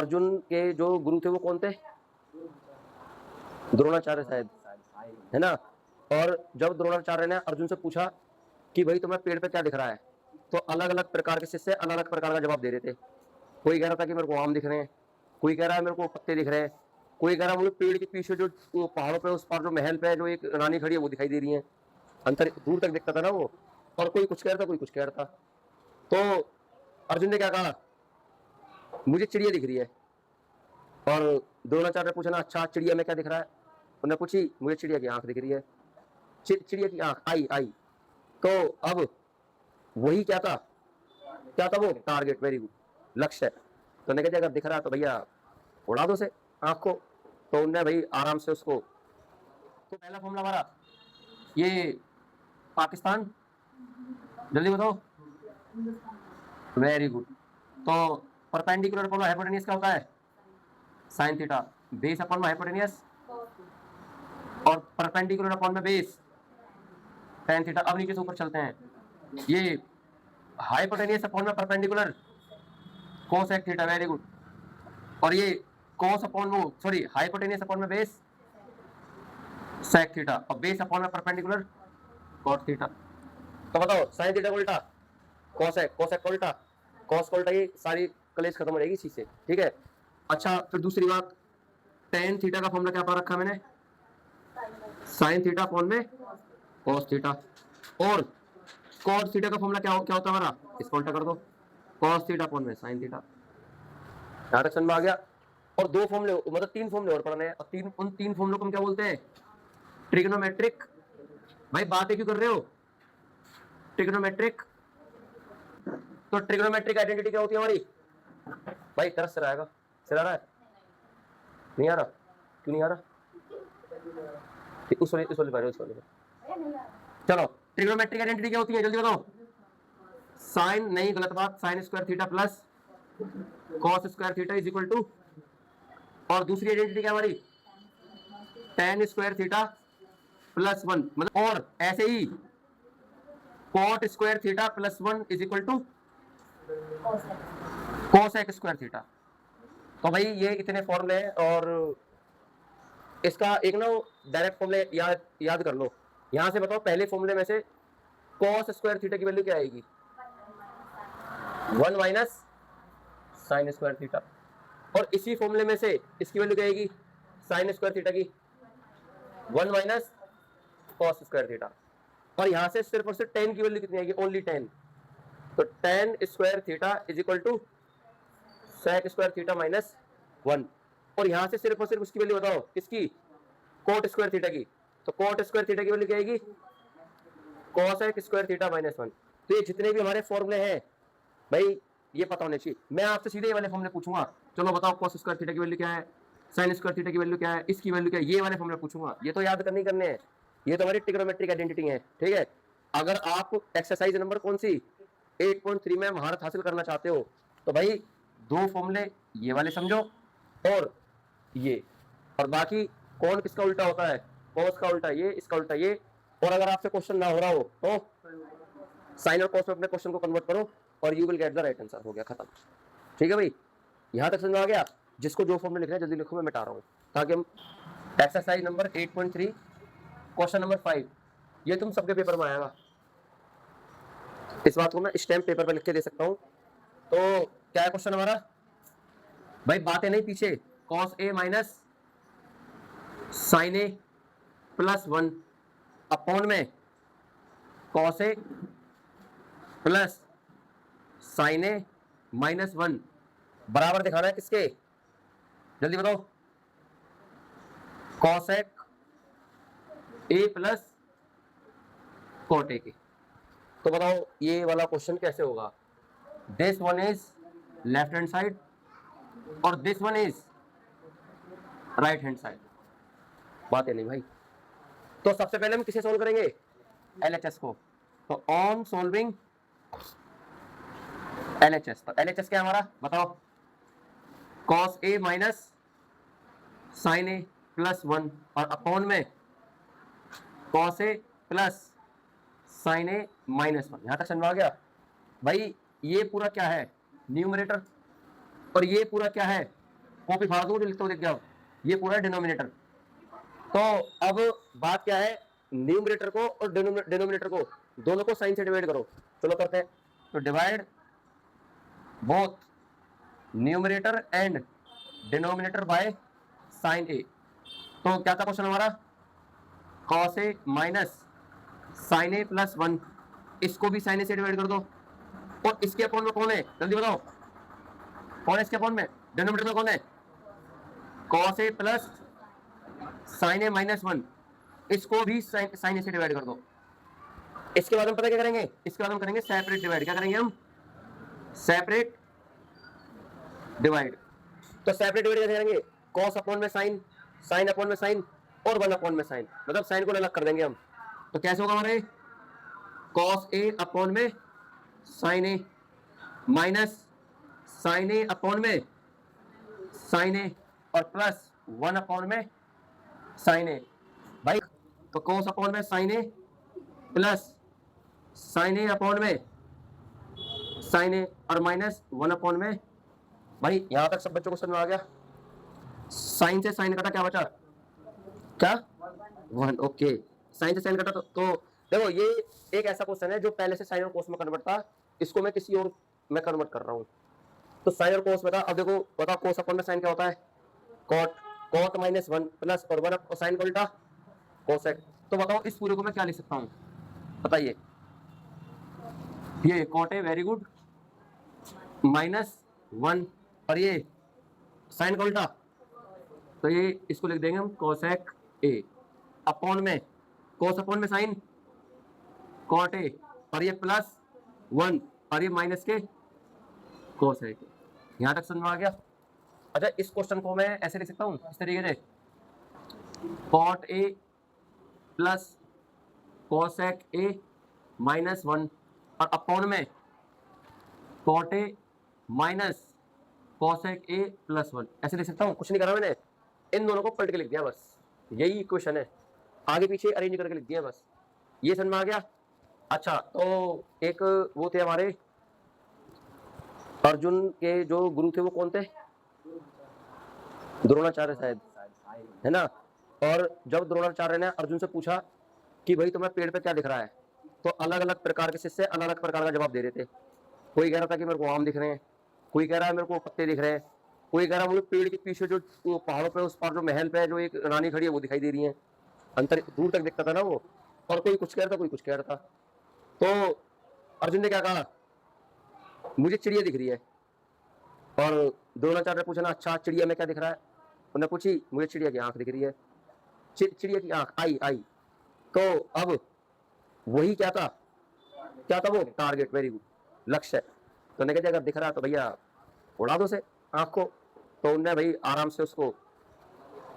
अर्जुन के जो गुरु थे वो कौन थे? द्रोणाचार्य शायद, है ना। और जब द्रोणाचार्य ने अर्जुन से पूछा कि भाई तुम्हें पेड़ पे क्या दिख रहा है, तो अलग अलग प्रकार के शिष्य अलग अलग प्रकार का जवाब दे रहे थे। कोई कह रहा था कि मेरे को आम दिख रहे हैं, कोई कह रहा है मेरे को पत्ते दिख रहे हैं, कोई कह रहा है मुझे पेड़ के पीछे जो पहाड़ों पे उस पार जो महल पे जो एक रानी खड़ी है वो दिखाई दे रही है, अंतर दूर तक दिखता था ना वो। और कोई कुछ कह रहा था, कोई कुछ कह रहा था। तो अर्जुन ने क्या कहा, मुझे चिड़िया दिख रही है। और द्रोणाचार्य ने पूछा ना, अच्छा चिड़िया में क्या दिख रहा है? उन्होंने पूछी, मुझे चिड़िया की आंख दिख रही है। चिड़िया की आंख आई आई। तो अब वही क्या था, क्या था वो? टारगेट, वेरी गुड, लक्ष्य। तो उन्होंने कहा अगर दिख रहा है तो भैया उड़ा दो से आंख को। तो उनने भाई आराम से उसको, तो पहला फॉर्मूला हमारा ये पाकिस्तान, जल्दी बताओ। Very good. तो परपेंडिकुलर अपॉन हाइपोटेन्यूज क्या होता है? Sine theta. Base upon hypotenuse और परपेंडिकुलर अपॉन में बेस tan थीटा। अब नीचे से ऊपर चलते हैं, ये हाइपोटेन्यूज अपॉन में perpendicular cosec theta, very good. और ये कोस अपॉन वो सॉरी हाइपोटेन्यूज अपॉन में बेस सेक थीटा और बेस अपॉन में परपेंडिकुलर कॉट थीटा। तो बताओ साइन थीटा को उल्टा कोसेक, कोसेक को उल्टा कॉस को उल्टा, ये सारी कलेश खत्म हो जाएगी इसी से, ठीक है। अच्छा फिर दूसरी बात, tan थीटा का फॉर्मूला क्या पा रखा मैंने? साइन थीटा अपॉन में कॉस थीटा। और कॉस थीटा का फॉर्मूला क्या होता है हमारा? इसको उल्टा कर दो, कॉस थीटा अपॉन में साइन थीटा। यहां तक समझ में आ गया। और दो फॉर्मूले, मतलब तीन फॉर्मूले और पढ़ने हैं, और उन तीन फॉर्मूलों को हम क्या बोलते हैं? ट्रिग्नोमेट्रिक। भाई बातें क्यों कर रहे हो? ट्रिग्नोमेट्रिक। तो ट्रिग्नोमेट्रिक आइडेंटिटी क्या होती है हमारी? भाई तरस सिर आएगा, सिर आ रहा है? नहीं आ रहा? क्यों नहीं आ रहा? उस वाले चलो, ट्रिग्नोमेट्रिक आइडेंटिटी क्या होती है जल्दी बताओ। साइन नहीं, गलत बात, sine square theta plus cos square theta is equal to, और दूसरी आइडेंटिटी क्या हमारी? tan स्क्वायर थीटा प्लस 1, मतलब और ऐसे ही cot square theta plus 1 is equal to cosec square theta. तो भाई ये इतने फॉर्मूले हैं, और इसका एक ना डायरेक्ट फॉर्मूले याद कर लो। यहां से बताओ पहले फॉर्मूले में से कॉस स्क्वायर थीटा की वैल्यू क्या आएगी? 1 माइनस साइन स्क्वायर थीटा। और इसी फॉर्मूले में से इसकी वैल्यू क्या आएगी साइन स्क्वायर थीटा की? 1 माइनस कॉस स्क्वायर थीटा। और यहां से सिर्फ और सिर्फ tan की वैल्यू कितनी आएगी? Only tan। तो tan square theta is equal to sec square theta minus 1। और यहां से सिर्फ और सिर्फ उसकी वैल्यू बताओ, किसकी? कोट स्क्वायर थीटा की। तो कोट स्क्वायर थीटा की वैल्यू क्या आएगी? cosec square theta minus 1। तो ये जितने भी हमारे फॉर्मूले हैं भाई ये पता होने चाहिए। मैं आपसे सीधे ये वाले फॉर्मूले पूछूंगा, चलो बताओ cos स्क्वायर थीटा की वैल्यू क्या है, sin स्क्वायर थीटा की वैल्यू क्या है, इसकी वैल्यू क्या है, ये वाले फॉर्मूले पूछूंगा। ये तो याद करने हैं, ये तो हमारी ट्रिग्नोमेट्रिक आइडेंटिटी है, ठीक है। अगर आप एक्सरसाइज नंबर कौन सी 8.3 में महारत हासिल करना चाहते हो, तो भाई दो फॉर्मूले ये वाले समझो और ये, और बाकी कौन किसका उल्टा होता है, कॉस का उल्टा ये, इसका उल्टा ये। और अगर आपसे क्वेश्चन ना हो रहा हो तो साइन और कॉस में अपने क्वेश्चन को कन्वर्ट करो और you will get the right answer. हो गया खत्म, ठीक है भाई। यहां तक समझ आ गया? जिसको जो फॉर्मूला लिखना है जल्दी लिखो, मैं मिटा रहा हूं ताकि हम एक्सरसाइज नंबर 8.3 क्वेश्चन नंबर 5 ये तुम सबके पेपर में आएगा। इस बात को मैं स्टैम्प पेपर पर लिख के दे सकता हूं। तो क्या है क्वेश्चन हमारा? भाई बातें नहीं पीछे, cos a minus sign A plus 1 upon में cos a plus sine A minus 1 बराबर दिखाना है किसके? जल्दी बताओ। cosec a plus cot a के। तो बताओ ये वाला क्वेश्चन कैसे होगा? This one is left hand side और this one is right hand side. बात है नहीं भाई। तो सबसे पहले हम किसे सोल्व करेंगे? LHS को। तो ऑन सोल्विंग LHS, तो LHS क्या है हमारा बताओ? cos a minus sign A plus 1 और अपॉन में cos a plus sine A minus 1। यहां तक समझ आ गया भाई? ये पूरा क्या है? न्यूमरेटर, और ये पूरा क्या है? कॉपी फाड़ दूं जो लिखता हूँ, देख गया ये पूरा डिनोमिनेटर। तो अब बात क्या है, न्यूमरेटर को और डिनोमिनेटर को दोनों को साइन से डिवाइड करो। चलो करते हैं। तो divide both numerator and denominator by sin A. तो क्या था क्वेश्चन हमारा, cos A minus sign A plus 1, इसको भी साइन ए से डिवाइड कर दो। और इसके अपॉन में कौन है, जल्दी बताओ कौन है इसके अपॉन में, डिनोमिनेटर में कौन है, cos A plus sine A minus 1, इसको भी साइन ए से डिवाइड कर दो। इसके बाद हम पता क्या करेंगे, इसके बाद हम करेंगे सेपरेट डिवाइड। क्या करेंगे हम, सेपरेट डिवाइड। तो सेपरेट डिवाइड कैसे करेंगे, कॉस अपॉन में साइन, साइन अपॉन में साइन और 1 अपॉन में साइन, मतलब साइन को अलग कर देंगे हम। तो कैसे होगा हमारे, कॉस ए अपॉन में sign A minus sign A upon में साइन ए और प्लस 1 अपॉन में साइन ए। भाई तो कॉस अपॉन में sign A plus sine A upon में साइन ए और माइनस 1 अपॉन में, भाई यहां तक सब बच्चों को समझ में आ गया। साइन से साइन कटा, क्या बचा, क्या 1। ओके, साइन से साइन कटा। तो देखो ये एक ऐसा क्वेश्चन है जो पहले से साइन और कोस में कन्वर्ट था, इसको मैं किसी और में कन्वर्ट कर रहा हूँ। तो साइन और कोस में था, अब देखो बताओ कोस अपॉन में साइन क्या होता है, कॉट, कॉट माइनस 1 प्लस और 1 और साइन का उल्टा कोसेक। तो बताओ इस पूरे को मैं क्या लिख सकता हूँ, बताइए। ये कॉट है, वेरी गुड, माइनस 1 और ये साइन का उल्टा, तो ये इसको लिख देंगे हम कोसेक ए अपॉन में कोस अपॉन में साइन कॉट ए और ये प्लस 1 और ये माइनस के कोसेक। यहां तक समझ में आ गया। अच्छा इस क्वेश्चन को मैं ऐसे लिख सकता हूँ इस तरीके से, cot A plus cosec A minus 1 और अपॉन में cot A minus cosec A plus 1, ऐसे लिख सकता हूँ। कुछ नहीं करा मैंने, इन दोनों को पलट के लिख दिया बस, यही इक्वेशन है, आगे पीछे अरेंज करके लिख दिया बस। ये समझ में आ गया। अच्छा तो एक वो थे हमारे अर्जुन के जो गुरु थे, वो कौन थे, द्रोणाचार्य शायद, है ना। और जब द्रोणाचार्य ने अर्जुन से पूछा कि भाई तुम्हें पेड़ पे क्या दिख रहा है, तो अलग अलग प्रकार के शिष्य अलग अलग प्रकार का जवाब दे रहे थे। कोई कह रहा था कि मेरे को आम दिख रहे हैं, कोई कह रहा है मेरे को पत्ते दिख रहे हैं, कोई कह रहा है मुझे पेड़ के पीछे जो पहाड़ों पे उस पार जो महल पे जो एक रानी खड़ी है वो दिखाई दे रही है, अंतर दूर तक दिखता था ना वो। और कोई कुछ कह रहा था, कोई कुछ कह रहा था। तो अर्जुन ने क्या कहा, मुझे चिड़िया दिख रही है। और द्रोणाचार्य ने पूछा ना, अच्छा चिड़िया में क्या दिख रहा है, उन्होंने पूछी, मुझे चिड़िया की आंख दिख रही है, चिड़िया की आंख, आई। तो अब वही क्या था, क्या था वो, टारगेट, वेरी गुड, लक्ष्य। तो उन्होंने कहा अगर दिख रहा तो भैया उड़ा दो से आंख को। तो उनने भाई आराम से उसको,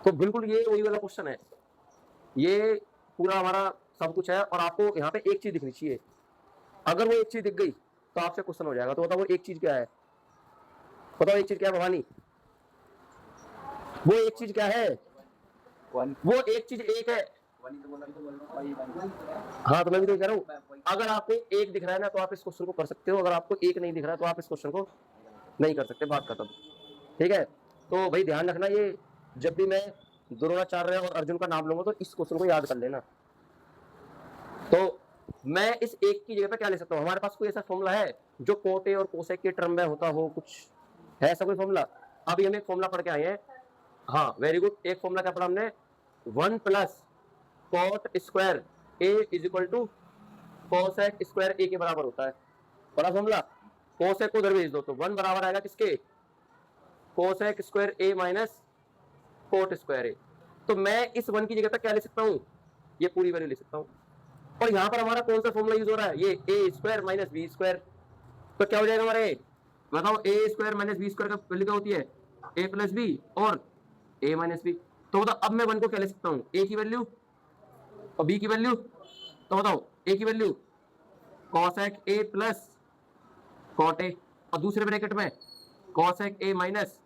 तो बिल्कुल ये वही वाला क्वेश्चन है, ये पूरा हमारा सब कुछ है। और आपको यहाँ पे एक चीज दिखनी चाहिए, अगर वो एक चीज दिख गई तो आपसे क्वेश्चन हो जाएगा। तो बताओ वो एक चीज क्या है, बताओ एक चीज क्या है भवानी, वो एक चीज क्या है, वो एक चीज एक है। हाँ तो मैं भी तो कह रहा हूँ, अगर आपको एक दिख रहा है ना तो आप इस क्वेश्चन को कर सकते हो, अगर आपको एक नहीं दिख रहा है तो आप इस क्वेश्चन को नहीं कर सकते, बात खत्म। ठीक है, तो भाई ध्यान रखना, ये जब भी मैं द्रोणाचार्य और अर्जुन का नाम लूंगा तो इस क्वेश्चन को याद कर लेना। तो मैं इस एक की जगह पे क्या ले सकता हूँ, हमारे पास कोई ऐसा फॉर्मूला है जो कोटे और कोसेक के टर्म में होता हो, कुछ है ऐसा कोई फॉर्मूला। अभी हम एक फॉर्मूला पढ़ के आए हैं, हाँ वेरी गुड। एक फॉर्मूला क्या पढ़ा हमने, 1 plus cot square A is equal to cosec square A के बराबर होता है, बड़ा फॉर्मूला। कोसेक को उधर भेज दो तो 1 बराबर आएगा किसके, cosec square A minus coat square A. तो मैं इस 1 की जगह पर क्या ले सकता हूँ, ये पूरी वैल्यू ले सकता हूँ। और यहाँ पर हमारा कौन सा फॉर्मूला यूज हो रहा है, ये ए स्क्वायर माइनस बी स्क्वायर। तो क्या हो जाएगा हमारे, बताओ ए स्क्वायर माइनस बी स्क्वायर का वैल्यू क्या होती है, ए प्लस बी और ए माइनस बी। तो बताओ अब मैं 1 को क्या ले सकता हूँ, ए की वैल्यू और बी की वैल्यू। तो बताओ ए की value cosec A plus cot A, और दूसरे ब्रैकेट में cosec A minus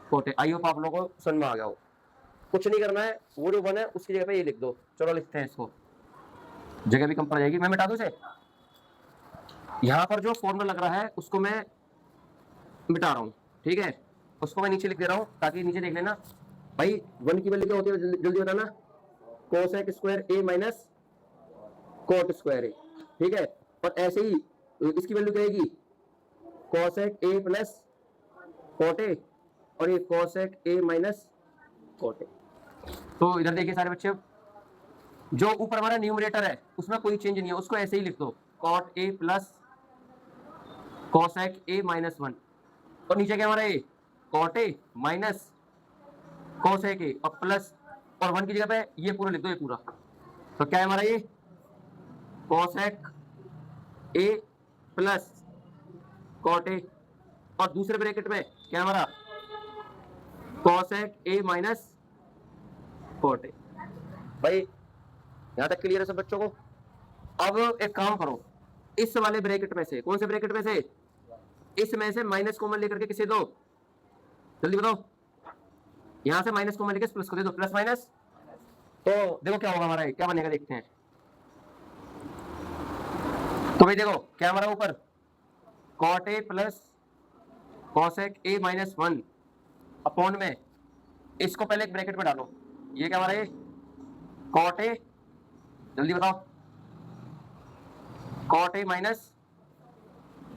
cot A. I hope आप लोगों को समझ में आ गया हो। कुछ नहीं करना है, वो जो 1 है उसकी जगह पे ये लिख दो। चलो लिखते हैं इसको, जगह भी कम पड़ जाएगी, मैं मिटा दूं इसे। यहाँ पर जो फॉर्मूला लग रहा है उसको मैं मिटा रहा हूँ, ठीक है। उसको मैं नीचे लिख दे रहा हूँ ताकि नीचे देख लेना भाई। 1 की वैल्यू क्या होती है जल्दी बताना, cosec square A minus coat square ए, ठीक है। और ऐसे ही इसकी वैल्यू क्या आएगी, cosec A plus cot A, और ये कोसेक ए माइनस कोट ए। तो इधर देखिए सारे बच्चे, जो ऊपर हमारा न्यूमरेटर है उसमें कोई चेंज नहीं है, उसको ऐसे ही लिख दो, cot A plus cosec A minus 1, और नीचे क्या हमारा A cot A minus cosec A और प्लस, और 1 की जगह पे ये पूरा लिख दो, ये पूरा। तो क्या है हमारा ये cosec A plus cot A, और दूसरे ब्रैकेट में क्या है हमारा cosec A minus cot A. भाई यहां तक क्लियर है सब बच्चों को। अब एक काम करो, इस वाले ब्रैकेट में से, कौन से ब्रैकेट में से, इसमें से माइनस कॉमन लेकर के किसे दो, जल्दी बताओ। यहां से माइनस कॉमन लेकर प्लस को दे दो, प्लस माइनस, तो देखो क्या होगा हमारा, क्या बनेगा देखते हैं। तो भाई देखो क्या हमारा ऊपर cot A plus cosec A minus 1 upon में, इसको पहले एक ब्रैकेट में डालो, ये क्या हमारा ये कॉट ए, जल्दी बताओ, cot A minus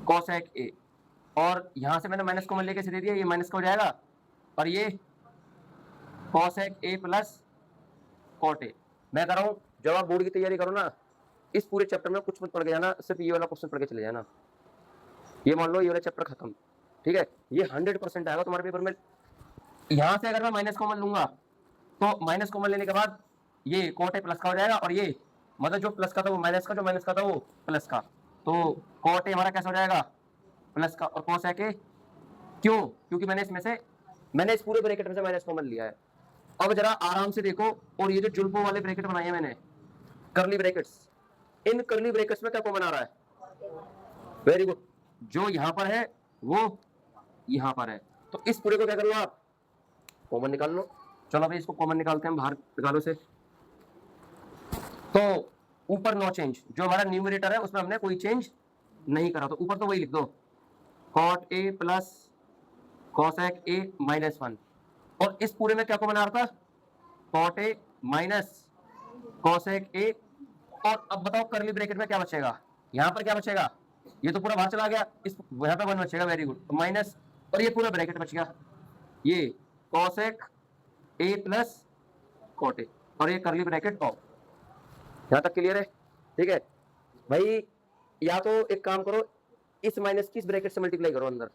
cosec A, और यहां से मैंने माइनस कॉमन लेके से दे दिया, ये माइनस का हो जाएगा, और ये cosec A plus cot A. मैं कर रहा हूं, जब आप बोर्ड की तैयारी करो ना, इस पूरे चैप्टर में कुछ मत पढ़ के जाना, सिर्फ ये वाला क्वेश्चन पढ़ के चले जाना। ये मान लो ये वाला चैप्टर खत्म, ठीक है, ये 100% आएगा तुम्हारे पेपर में। यहां से अगर मैं माइनस कॉमन लूंगा तो माइनस कॉमन लेने के बाद ये कॉट ए प्लस का हो जाएगा, और ये मतलब जो प्लस का था वो माइनस का, जो माइनस का था वो प्लस का, तो कॉट ए हमारा कैसा हो जाएगा प्लस का, और कोसेक ए, क्यों, क्योंकि मैंने इसमें से, मैंने इस पूरे ब्रैकेट में से माइनस कॉमन लिया है। अब जरा आराम से देखो, और ये जो जुल्फों वाले ब्रैकेट बनाए हैं मैंने, करली ब्रैकेट्स, इन करली ब्रैकेट्स में क्या कॉमन आ रहा है, वेरी गुड, जो यहां पर है वो यहां पर है, तो इस पूरे को क्या कर लो आप, कॉमन निकाल लो। चलो भाई इसको कॉमन निकालते हैं बाहर निकालो से। तो ऊपर नो चेंज, जो हमारा न्यूमरेटर है उसमें हमने कोई चेंज नहीं करा, तो ऊपर तो वही लिख दो, cot A plus cosec A minus 1, और इस पूरे में क्या कॉमन आ रहा था, cot A minus cosec A, और अब बताओ करली ब्रैकेट में क्या बचेगा, यहां पर क्या बचेगा, ये तो पूरा बाहर चला गया, इस यहाँ पे 1 बचेगा, वेरी गुड, माइनस, और ये पूरा ब्रैकेट बच गया, ये cosec A plus cot A, और ये करली ब्रैकेट ऑफ। यहां तक क्लियर है, ठीक है भाई। या तो एक काम करो, इस माइनस की इस ब्रैकेट से मल्टीप्लाई करो अंदर,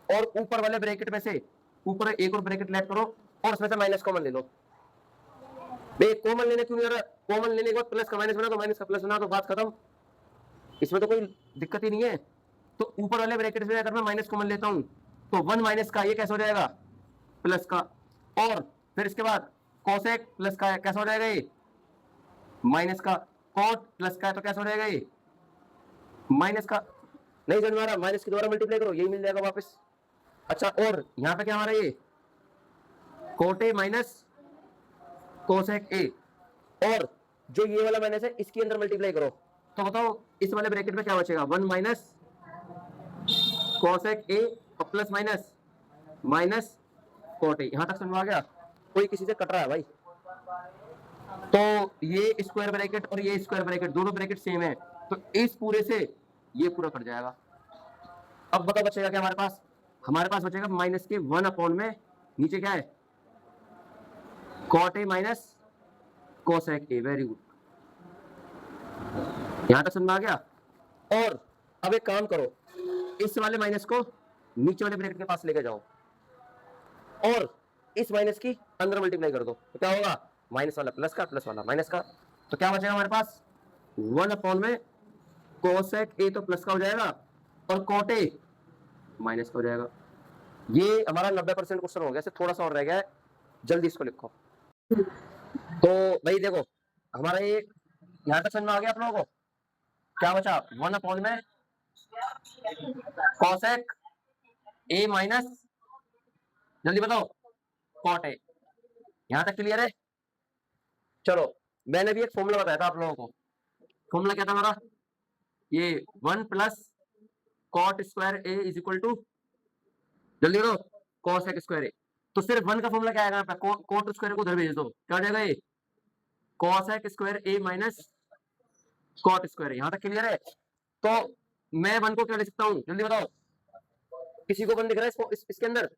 और ऊपर वाले ब्रैकेट में से ऊपर एक और ब्रैकेट ऐड करो, और उसमें से माइनस कॉमन ले लो। भाई कॉमन लेने क्यों नहीं आ रहा, कॉमन लेने के बाद प्लस का माइनस बना तो माइनस का प्लस बना तो बात खत्म, इसमें तो कोई दिक्कत ही नहीं है। तो ऊपर वाले ब्रैकेट से अगर मैं माइनस कॉमन लेता हूं तो 1 माइनस का ये कैसा हो जाएगा प्लस का, और फिर इसके बाद कोसेक प्लस का कैसा हो जाएगा ये माइनस का, कॉट प्लस का है तो कैसा हो जाएगा ये माइनस का, नहीं समझ में आ रहा, माइनस के द्वारा मल्टीप्लाई करो यही मिल जाएगा वापस। अच्छा, और यहाँ पे क्या हमारा ये cot A minus cosec A, और जो ये वाला माइनस है इसके अंदर मल्टीप्लाई करो, तो बताओ इस वाले ब्रैकेट में क्या बचेगा, 1 माइनस कोसेक ए और प्लस माइनस माइनस कोट ए। यहां तक समझ में आ गया, कोई किसी से कट रहा है भाई, तो ये स्क्वायर ब्रैकेट और ये स्क्वायर ब्रैकेट दोनों ब्रैकेट सेम है, तो इस पूरे से ये पूरा कट जाएगा। अब बताओ बचेगा क्या हमारे पास बचेगा माइनस के 1 अपॉन में, नीचे क्या है cot A minus cosec A, very good, यहां तक समझ में आ गया। और अब एक काम करो, इस वाले माइनस को नीचे वाले ब्रैकेट के पास लेके जाओ, और इस माइनस की अंदर मल्टीप्लाई कर दो, तो क्या होगा माइनस वाला प्लस का, प्लस वाला माइनस का, तो क्या बचेगा हमारे पास 1 अपॉन में कोसेक ए तो प्लस का हो जाएगा, और कॉट ए माइनस का हो जाएगा। ये हमारा 90% क्वेश्चन हो गया, सिर्फ थोड़ा सा और रह गया है, जल्दी इसको लिखो। तो भाई देखो हमारा ये यहां तक समझ में आ गया आप लोगों को, क्या बचा 1 अपॉन में कोसेक ए माइनस, जल्दी बताओ कॉट ए, यहां तक क्लियर है। चलो मैंने भी एक फॉर्मूला बताया था आप लोगों को, फॉर्मूला क्या था हमारा, ये 1 plus cot square A is equal to, जल्दी बताओ कॉस एक्स स्क्वायर ए। तो सिर्फ 1 का फॉर्मूला क्या आएगा यहाँ पे, कोट स्क्वायर को उधर भेज दो, क्या हो जाएगा ये cosec square A minus cot square ए। यहाँ तक क्लियर है। तो मैं 1 को क्या लिख सकता हूँ जल्दी बताओ, किसी को 1 दिख रहा है इसके अंदर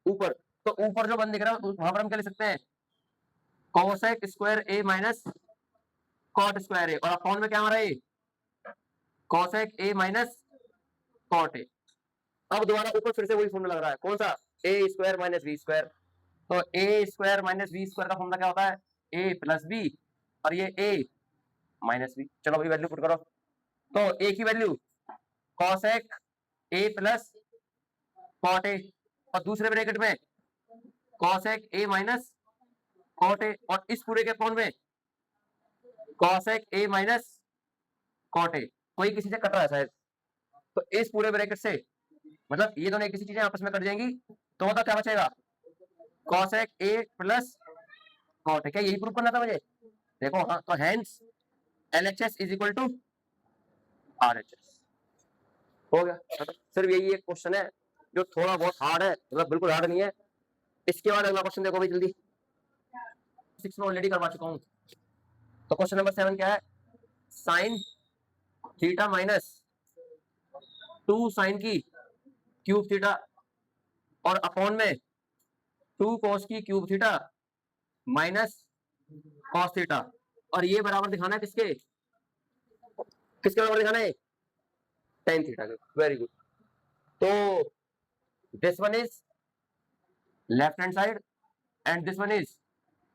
ऊपर, तो ऊपर जो 1 दिख रहा है वहां पर हम क्या लिख सकते हैं cosec square A minus cot square A, और अपॉन में क्या हमारा ये cosec A minus cot A. अब दोबारा ऊपर फिर से वही फॉर्मूला लग रहा है, कौन सा ए स्क्वायर माइनस बी स्क्वायर। तो A square minus B square का फॉर्मूला क्या होता है ए प्लस बी, और ये ए माइनस बी। चलो भाई वैल्यू पुट करो। तो ए की value cosec A plus cot A, और दूसरे ब्रैकेट में cosec A minus cot A, और इस पूरे के अपॉन में cosec A minus cot A. कोई किसी से कट रहा है शायद, तो इस पूरे ब्रैकेट से मतलब ये दोनों एक किसी चीजें आपस में कट जाएंगी, तो मतलब क्या बचेगा cos X A plus cot A. क्या यही प्रूफ करना था मुझे, देखो हाँ, तो hence LHS is equal to RHS हो गया। सिर्फ यही एक क्वेश्चन है जो थोड़ा बहुत हार्ड है, मतलब बिल्कुल हार्ड नहीं है। इसके बाद अगला क्वेश्चन देखो भाई जल्दी, 6 में ऑलरेडी करवा चुका हूँ। तो क्वेश्चन नंबर 7 क्या है, साइन थीटा माइनस 2 साइन की क्यूब थीटा और अपॉन में 2 कॉस की cube theta minus cos theta, और ये बराबर दिखाना है किसके, किसके बराबर दिखाना है tan थीटा के। Very good. तो this one is left hand side and this one is,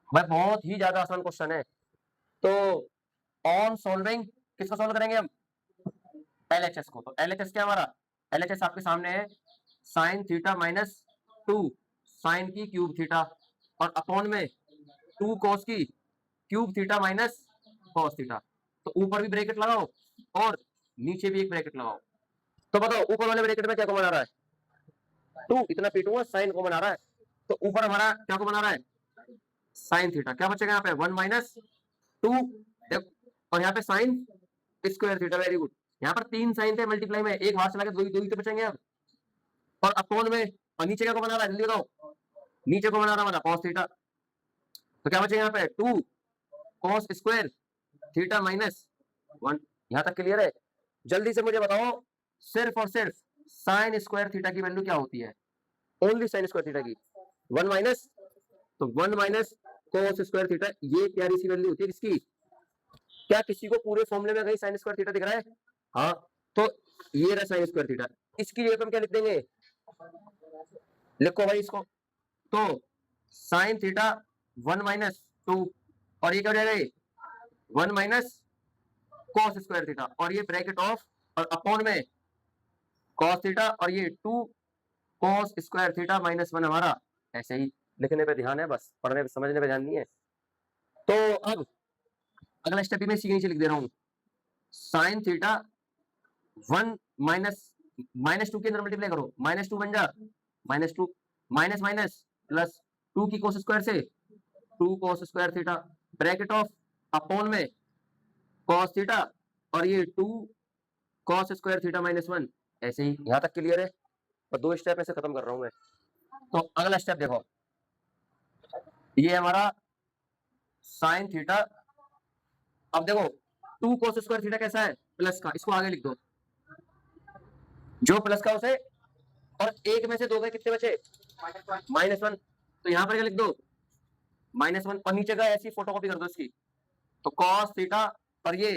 भाई बहुत ही ज्यादा आसान क्वेश्चन है। तो ऑन सॉल्विंग किसको सॉल्व करेंगे हम LHS को। तो LHS क्या हमारा, LHS आपके सामने है साइन थीटा माइनस 2 साइन की क्यूब थीटा और अपॉन में 2 कॉस की cube theta minus cos theta. तो ऊपर भी ब्रैकेट लगाओ और नीचे भी एक ब्रैकेट लगाओ। तो बताओ ऊपर वाले ब्रैकेट में क्या कॉमन आ रहा है 2, इतना पीटूंगा साइन कॉमन आ रहा है, तो ऊपर हमारा क्या कॉमन आ रहा है साइन थीटा। क्या बचेगा यहाँ पे 1 माइनस 2, और यहाँ पे sign square theta. Very good. यहाँ पर 3 साइन थे मल्टीप्लाई में, एक बाहर चला के दो ही तो बचेंगे अब, और अपॉन में, और नीचे क्या को बना रहा है जल्दी बताओ, नीचे को बना रहा हमारा cos थीटा। तो क्या बचेगा यहाँ पे 2 cos स्क्वायर थीटा माइनस 1। यहाँ तक क्लियर है। जल्दी से मुझे बताओ सिर्फ और सिर्फ साइन स्क्वायर थीटा की वैल्यू क्या होती है, ओनली साइन स्क्वायर थीटा की 1 माइनस, तो 1 माइनस cos स्क्वायर थीटा, ये प्यारी सी वैल्यू होती है किसकी। क्या किसी को पूरे फॉर्मूले में कहीं साइन स्क्वायर थीटा दिख रहा है, हाँ, तो ये रहा साइन स्क्वायर थीटा। इसकी जगह हम क्या लिख देंगे, लिखो भाई इसको, तो साइन थीटा 1 माइनस 2, और ये क्या हो जाएगा 1 माइनस cos स्क्वायर थीटा, और ये ब्रैकेट ऑफ और अपॉन में cos थीटा, और ये 2 cos स्क्वायर थीटा माइनस 1 हमारा। ऐसे ही लिखने पे ध्यान है, बस पढ़ने पे समझने पे ध्यान नहीं है। तो अब अगला स्टेप में इसी के नीचे लिख दे रहा हूं, साइन थीटा 1 माइनस 2 के अंदर मल्टीप्लाई करो, -2 बन जा -2 माइनस माइनस प्लस 2 की cos स्क्वायर से 2 cos square theta bracket of upon में cos थीटा, और ये 2 cos स्क्वायर थीटा माइनस 1। ऐसे ही यहाँ तक क्लियर है, और 2 स्टेप ऐसे खत्म कर रहा हूं मैं। तो अगला स्टेप देखो, ये हमारा साइन थीटा, अब देखो 2 cos स्क्वायर थीटा कैसा है प्लस का, इसको आगे लिख दो, जो प्लस का उसे, और एक में से 2 गए कितने बचे -1, तो यहाँ पर क्या लिख दो -1, और नीचे का ऐसी फोटोकॉपी कर दो इसकी, तो cos थीटा और ये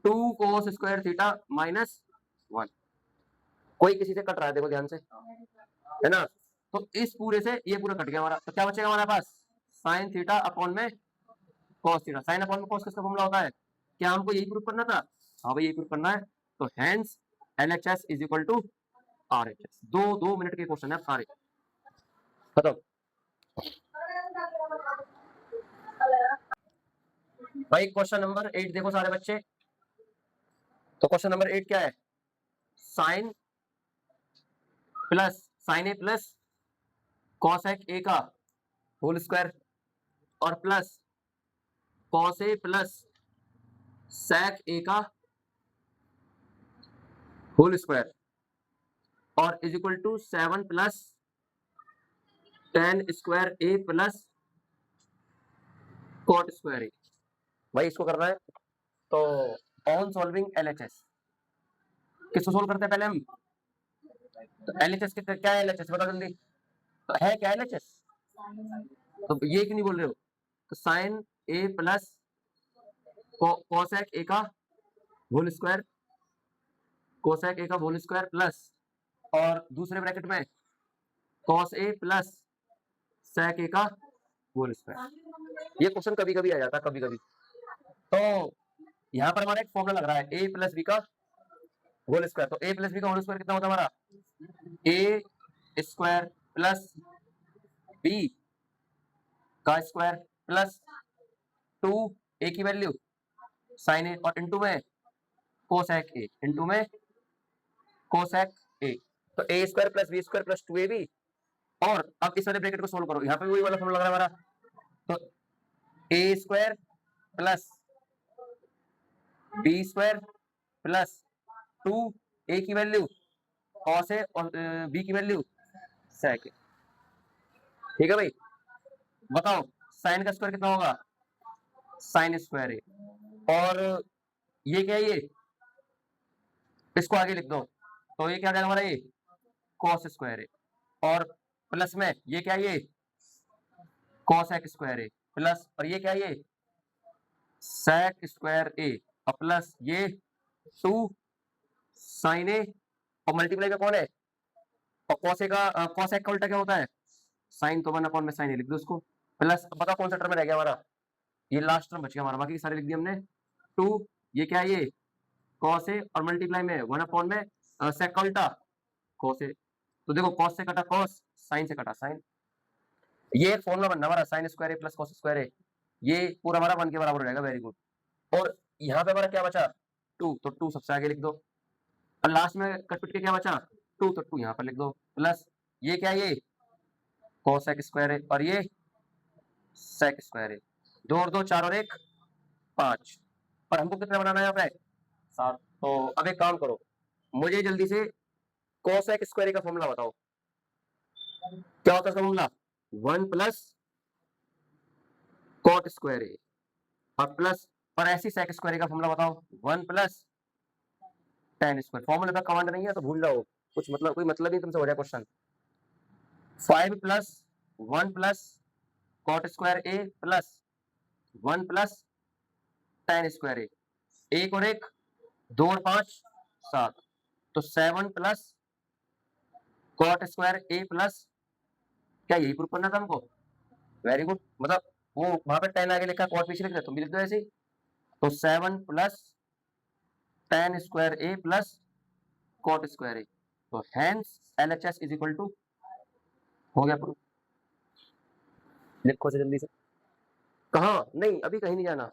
2 cos स्क्वायर थीटा -1। कोई किसी से कट रहा है देखो ध्यान से, है ना। तो इस पूरे से ये पूरा कट गया हमारा, तो क्या बचेगा हमारे पास साइन थीटा अपॉन में cos थीटा। साइन अपॉन में cos किसका फॉर्मूला होता है, क्या हमको यही प्रूफ करना था, हाँ भाई यही प्रूफ करना है। तो hence LHS is equal to RHS। 2 minute के क्वेश्चन है सारे खत्म। भाई क्वेश्चन नंबर 8 देखो सारे बच्चे। तो क्वेश्चन नंबर 8 क्या है, sin A plus cos A का होल स्क्वायर और plus cos A plus sec A का होल स्क्वायर और is equal to 7 plus tan square A plus cot square A. भाई इसको करना है तो ऑन सॉल्विंग एलएचएस किसको सोल्व करते हैं पहले हम, तो एलएचएस क्या है, एलएचएस बता जल्दी, तो है क्या एलएचएस, तो ये क्यों नहीं बोल रहे हो, तो sine A plus cosec A का होल स्क्वायर, कोसेक ए का होल स्क्वायर प्लस और दूसरे ब्रैकेट में कॉस ए प्लस सेक ए का होल स्क्वायर। ये क्वेश्चन कभी कभी आ जाता है, कभी कभी। तो यहाँ पर हमारा एक फॉर्मूला लग रहा है ए प्लस बी का होल स्क्वायर, तो ए प्लस बी का होल स्क्वायर कितना होता है हमारा, ए स्क्वायर प्लस बी का स्क्वायर प्लस 2 ए की वैल्यू साइन ए और इंटू में कोसेक ए, इंटू में कोसेक ए, तो A square plus B square plus 2ab। और अब इस वाले ब्रैकेट को सोल्व करो, यहाँ पे वही वाला फॉर्मूला लग रहा है हमारा, तो A square plus B square plus 2 A की वैल्यू कॉस ए और बी की वैल्यू सेक ए। ठीक है भाई, बताओ साइन का स्क्वायर कितना होगा, साइन स्क्वायर ए, और ये क्या है, ये इसको आगे लिख दो, तो ये क्या आ जाएगा हमारा, ये कॉस स्क्वायर ए, और प्लस में ये क्या है, ये कॉसेक स्क्वायर ए प्लस, और ये क्या है, ये सेक स्क्वायर ए, और प्लस ये 2 साइन ए, और मल्टीप्लाई का कौन है, और कॉसेक का उल्टा क्या होता है, साइन, तो 1 में साइन ए लिख दो उसको, प्लस बताओ कौन सा टर्म रह गया हमारा, ये लास्ट टर्म बच गया हमारा, बाकी सारे लिख दिए हमने। 2 ये क्या है, ये कॉस ए, और मल्टीप्लाई में 1 में सेक का उल्टा कॉस ए, तो देखो कॉस से कटा कॉस, साइन से कटा साइन, ये एक फॉर्मूला बनना हमारा sine square A plus cos square ए, ये पूरा हमारा 1 के बराबर हो जाएगा, वेरी गुड। और यहाँ पे हमारा क्या बचा 2, तो 2 सबसे आगे लिख दो, और लास्ट में कट के क्या बचा 2, तो 2 यहाँ पर लिख दो, प्लस ये क्या है, ये कोसेक स्क्वायर है, और ये सेक स्क्वायर है, 2 और 2 4 और 1 5, और हमको कितना बनाना है यहाँ पे 7। तो अब एक काम करो, मुझे जल्दी से कोसेक स्क्वायर का फॉर्मूला बताओ, क्या होता है इसका formula, 1 plus cot square A, और प्लस, और ऐसी सेक स्क्वायर का फॉर्मूला बताओ 1 प्लस tan स्क्वायर। फॉर्मूले पे कमांड नहीं है तो भूल जाओ, कुछ मतलब कोई मतलब नहीं तुमसे हो जाए question. 5 plus 1 plus cot square A plus 1 plus tan square A, 1 और 1 2 और 5 7, तो 7 plus cot square A plus, क्या यही प्रूफ करना था हमको, वेरी गुड, मतलब वो वहां पे tan आगे लिखा, कॉट पीछे लिख रहे, तुम भी लिख दो ऐसे ही, तो 7 plus tan square A plus cot square A, तो hence LHS is equal to, हो गया प्रूफ। लिखो से जल्दी से, कहाँ नहीं, अभी कहीं नहीं जाना।